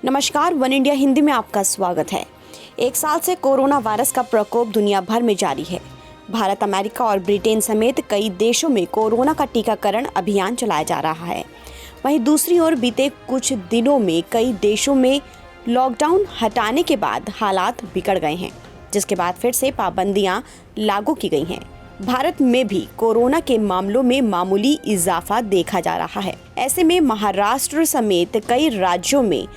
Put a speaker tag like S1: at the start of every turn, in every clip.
S1: नमस्कार, one India Hindi में आपका स्वागत है। एक साल से कोरोना वायरस का प्रकोप दुनिया भर में जारी है। भारत, अमेरिका और ब्रिटेन समेत कई देशों में कोरोना का टीकाकरण अभियान चलाया जा रहा है। वहीं दूसरी ओर बीते कुछ दिनों में कई देशों में लॉकडाउन हटाने के बाद हालात बिगड़ गए हैं, जिसके बाद फिर से पाबंदियां लागू की गई हैं। भारत में भी कोरोना के मामलों में मामूली इजाफा देखा जा रहा है। ऐसे में महाराष्ट्र समेत कई राज्यों में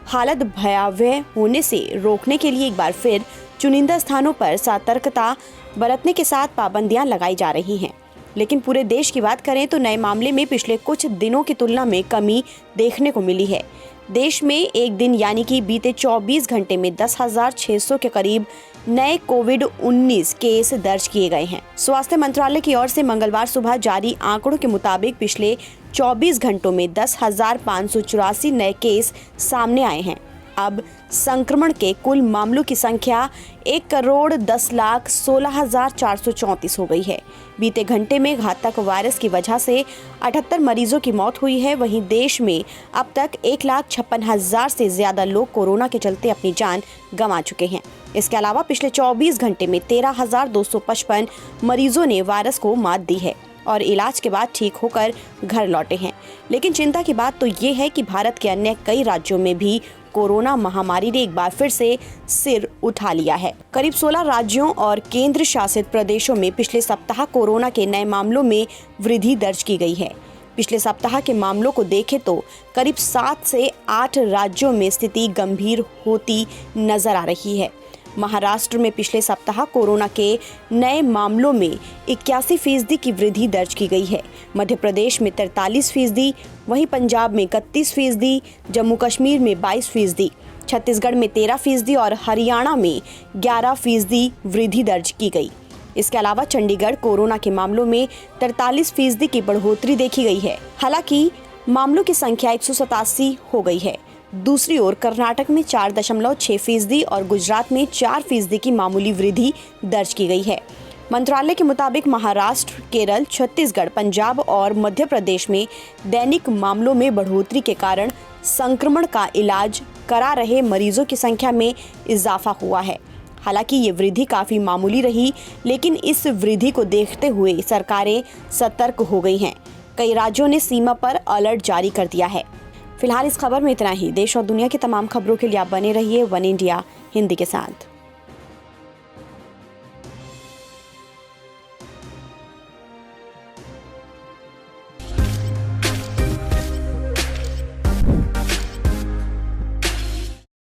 S1: हालत भयावह होने से रोकने के लिए एक बार फिर चुनिंदा स्थानों पर सतर्कता बरतने के साथ पाबंदियां लगाई जा रही हैं। लेकिन पूरे देश की बात करें तो नए मामले में पिछले कुछ दिनों की तुलना में कमी देखने को मिली है। देश में एक दिन यानी कि बीते 24 घंटे में 10,600 के करीब नए कोविड-19 केस दर्ज किए गए हैं। स्वास्थ्य मंत्रालय की ओर से मंगलवार सुबह जारी आंकड़ों के मुताबिक पिछले 24 घंटों में 10,584 नए केस सामने आए हैं। अब संक्रमण के कुल मामलों की संख्या 1,10,16,434 हो गई है। बीते घंटे में घातक वायरस की वजह से 78 मरीजों की मौत हुई है। वहीं देश में अब तक 1,56,000 से ज्यादा लोग कोरोना के चलते अपनी जान गंवा चुके हैं। इसके अलावा पिछले 24 घंटे में 13,255 मरीजों ने वायरस को मात दी है और इलाज के बाद ठीक होकर घर लौटे हैं। लेकिन चिंता की बात तो ये है कि भारत के अन्य कई राज्यों में भी कोरोना महामारी ने एक बार फिर से सिर उठा लिया है। करीब 16 राज्यों और केंद्र शासित प्रदेशों में पिछले सप्ताह कोरोना के नए मामलों में वृद्धि दर्ज की गई है। पिछले सप्ताह के मामलों को देखें तो करीब 7 से 8 राज्यों में स्थिति गंभीर होती नजर आ रही है। महाराष्ट्र में पिछले सप्ताह कोरोना के नए मामलों में 81% की वृद्धि दर्ज की गई है। मध्य प्रदेश में 43%, वहीं पंजाब में 31%, जम्मू कश्मीर में 22%, छत्तीसगढ़ में 13% और हरियाणा में 11% वृद्धि दर्ज की गई। इसके अलावा चंडीगढ़ कोरोना के मामलों में 43% की बढ़ोतरी देखी गई है। हालांकि मामलों की संख्या 187 हो गई है। दूसरी ओर कर्नाटक में 4.6% और गुजरात में 4% की मामूली वृद्धि दर्ज की गई है। मंत्रालय के मुताबिक महाराष्ट्र, केरल, छत्तीसगढ़, पंजाब और मध्य प्रदेश में दैनिक मामलों में बढ़ोतरी के कारण संक्रमण का इलाज करा रहे मरीजों की संख्या में इजाफा हुआ है। हालांकि ये वृद्धि काफी मामूली रही, लेकिन इस वृद्धि को देखते हुए सरकारें सतर्क हो गई हैं। कई राज्यों ने सीमा पर अलर्ट जारी कर दिया है। फिलहाल इस खबर में इतना ही। देश और दुनिया की तमाम खबरों के लिए आप बने रहिए वन इंडिया हिंदी के साथ।